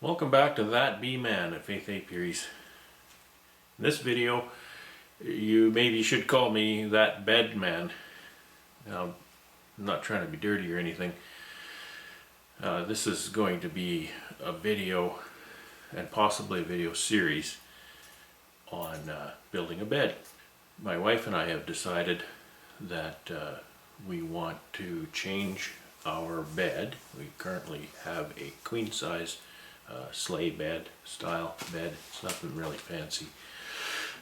Welcome back to That Be Man at Faith Apiaries. In this video, you maybe should call me That Bed Man. Now, I'm not trying to be dirty or anything. This is going to be a video and possibly a video series on building a bed. My wife and I have decided that we want to change our bed. We currently have a queen size sleigh bed style bed. It's nothing really fancy.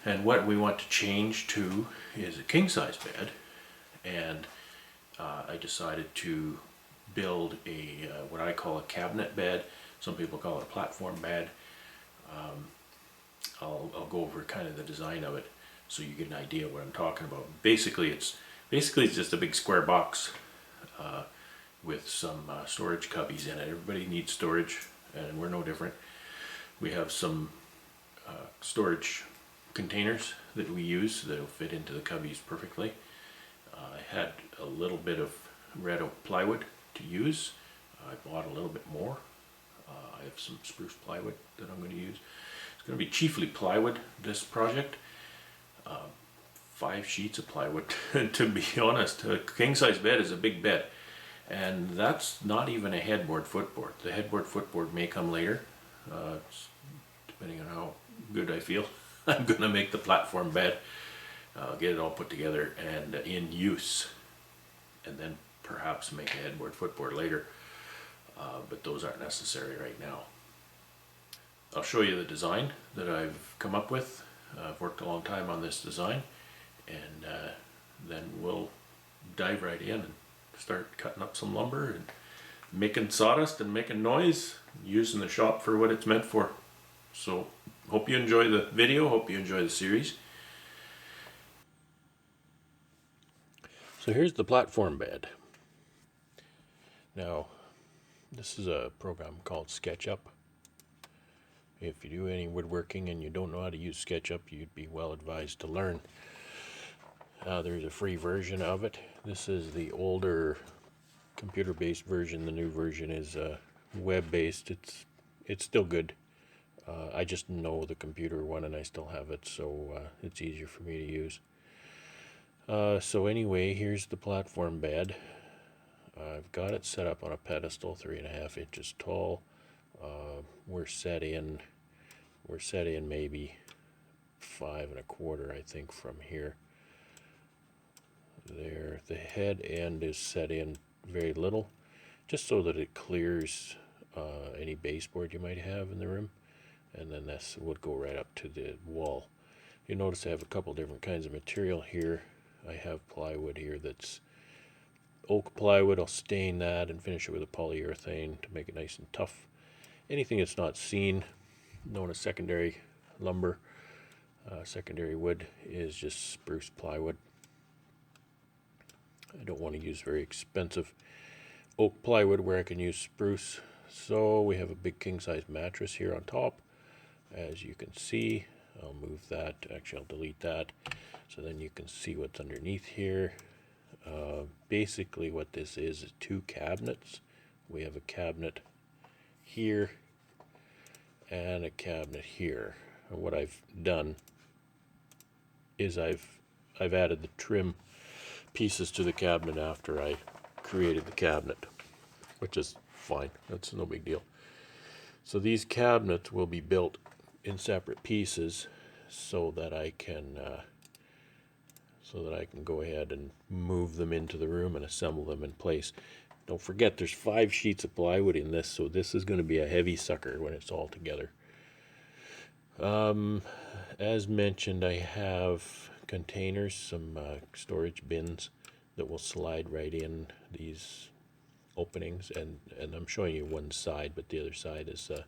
And what we want to change to is a king size bed. And I decided to build a what I call a cabinet bed. Some people call it a platform bed. I'll go over kind of the design of it so you get an idea of what I'm talking about. Basically it's just a big square box with some storage cubbies in it. Everybody needs storage, and we're no different. We have some storage containers that we use that'll fit into the cubbies perfectly. I had a little bit of red oak plywood to use. I bought a little bit more. I have some spruce plywood that I'm going to use. It's going to be chiefly plywood, this project. 5 sheets of plywood. To be honest, a king size bed is a big bed. And that's not even a headboard footboard. The headboard footboard may come later, depending on how good I feel. I'm going to make the platform bed, get it all put together and in use, and then perhaps make a headboard footboard later, but those aren't necessary right now. I'll show you the design that I've come up with. I've worked a long time on this design, and then we'll dive right in and start cutting up some lumber and making sawdust and making noise, using the shop for what it's meant for. So hope you enjoy the video, hope you enjoy the series. So here's the platform bed. Now this is a program called SketchUp. If you do any woodworking and you don't know how to use SketchUp, you'd be well advised to learn. There's a free version of it. This is the older computer-based version. The new version is web-based. It's still good. I just know the computer one and I still have it, so it's easier for me to use. So anyway, here's the platform bed. I've got it set up on a pedestal, 3.5 inches tall. We're set in maybe 5.25, I think, from here. There, the head end is set in very little, just so that it clears any baseboard you might have in the room, and then this would go right up to the wall. You notice I have a couple different kinds of material here. I have plywood here that's oak plywood. I'll stain that and finish it with a polyurethane to make it nice and tough. Anything that's not seen, known as secondary lumber, secondary wood, is just spruce plywood. I don't want to use very expensive oak plywood where I can use spruce. So we have a big king size mattress here on top, as you can see. I'll move that, actually I'll delete that, so then you can see what's underneath here. Basically what this is 2 cabinets. We have a cabinet here and a cabinet here. And what I've done is I've added the trim pieces to the cabinet after I created the cabinet, which is fine. That's no big deal. So these cabinets will be built in separate pieces so that I can go ahead and move them into the room and assemble them in place. Don't forget there's 5 sheets of plywood in this, so this is going to be a heavy sucker when it's all together. As mentioned, I have containers, some storage bins that will slide right in these openings, and I'm showing you one side, but the other side is a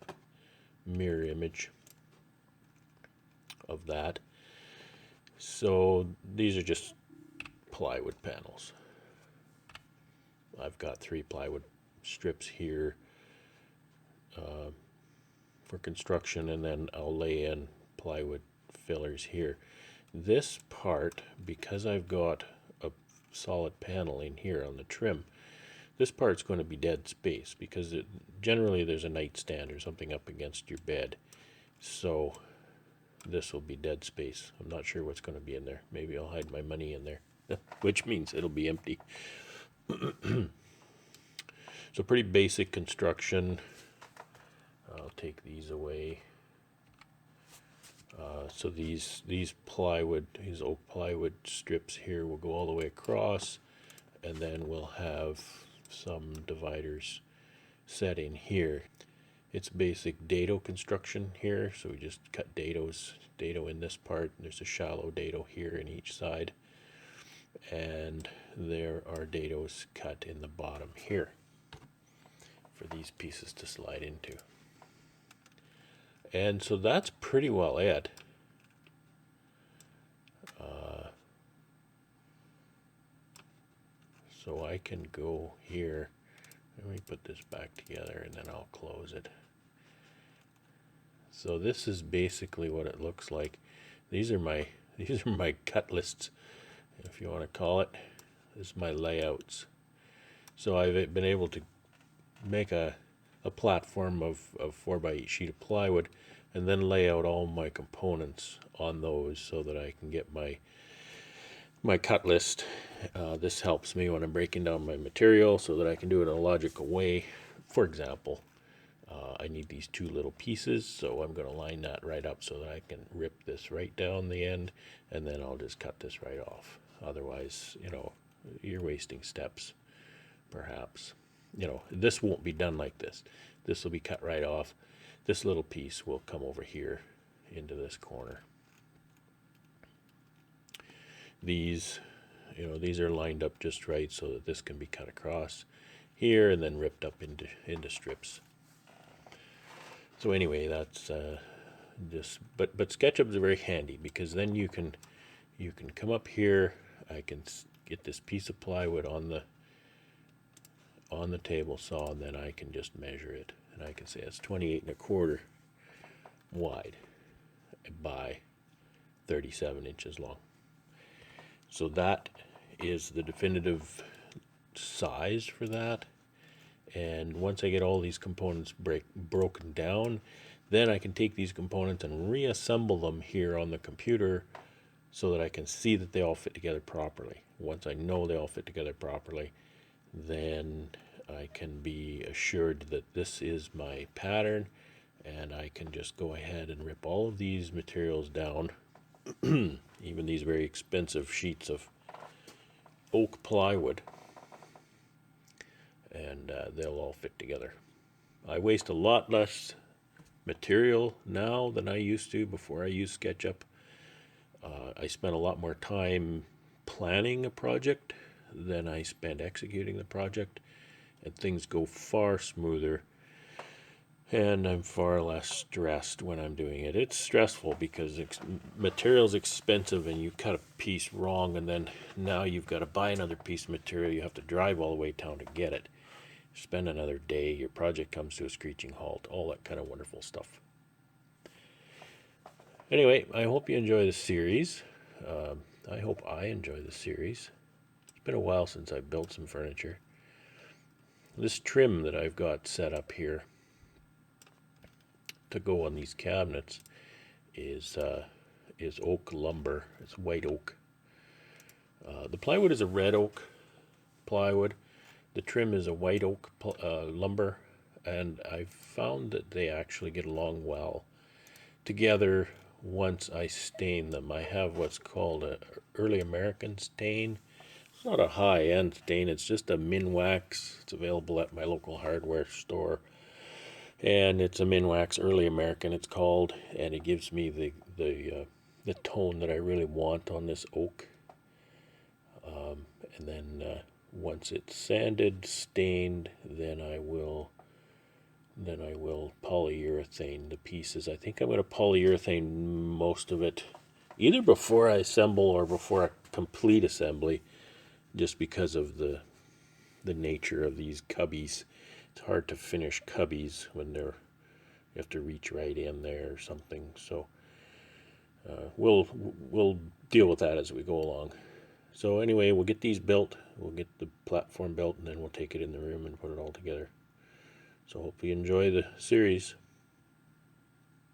mirror image of that. So these are just plywood panels. I've got 3 plywood strips here for construction, and then I'll lay in plywood fillers here. This part, because I've got a solid panel in here on the trim, this part's going to be dead space because generally there's a nightstand or something up against your bed. So this will be dead space. I'm not sure what's going to be in there. Maybe I'll hide my money in there, which means it'll be empty. So pretty basic construction. I'll take these away. So these plywood, these oak plywood strips here will go all the way across, and then we'll have some dividers set in here. It's basic dado construction here, so we just cut dado in this part. There's a shallow dado here in each side, and there are dados cut in the bottom here for these pieces to slide into. And so that's pretty well it. So I can go here. Let me put this back together and then I'll close it. So this is basically what it looks like. These are my cut lists, if you want to call it. This is my layouts. So I've been able to make a platform of 4x8 sheet of plywood and then lay out all my components on those so that I can get my cut list. This helps me when I'm breaking down my material so that I can do it in a logical way. For example, I need these two little pieces, so I'm going to line that right up so that I can rip this right down the end, and then I'll just cut this right off. Otherwise, you're wasting steps, perhaps. This won't be done like this. This will be cut right off. This little piece will come over here into this corner. These are lined up just right so that this can be cut across here and then ripped up into strips. So anyway, that's but SketchUp is very handy because then you can come up here. I can get this piece of plywood on the table saw, and then I can just measure it, and I can say it's 28 1/4 wide by 37 inches long. So that is the definitive size for that. And once I get all these components broken down, then I can take these components and reassemble them here on the computer so that I can see that they all fit together properly. Once I know they all fit together properly, then I can be assured that this is my pattern, and I can just go ahead and rip all of these materials down, even these very expensive sheets of oak plywood, and they'll all fit together. I waste a lot less material now than I used to before I used SketchUp. I spent a lot more time planning a project than I spent executing the project, and things go far smoother, and I'm far less stressed when I'm doing it. It's stressful because material's expensive and you cut a piece wrong, and then now you've got to buy another piece of material. You have to drive all the way down to get it. Spend another day, your project comes to a screeching halt, all that kind of wonderful stuff. Anyway, I hope you enjoy the series. I hope I enjoy the series. It's been a while since I've built some furniture. This trim that I've got set up here to go on these cabinets is oak lumber. It's white oak. The plywood is a red oak plywood. The trim is a white oak lumber, and I've found that they actually get along well together once I stain them. I have what's called an early American stain. It's not a high-end stain, it's just a Minwax. It's available at my local hardware store, and it's a Minwax Early American, it's called, and it gives me the tone that I really want on this oak. And then once it's sanded, stained, then I will polyurethane the pieces. I think I'm going to polyurethane most of it, either before I assemble or before I complete assembly, just because of the nature of these cubbies. It's hard to finish cubbies when you have to reach right in there or something. So we'll deal with that as we go along. So anyway, we'll get these built. We'll get the platform built, and then we'll take it in the room and put it all together. So hope you enjoy the series.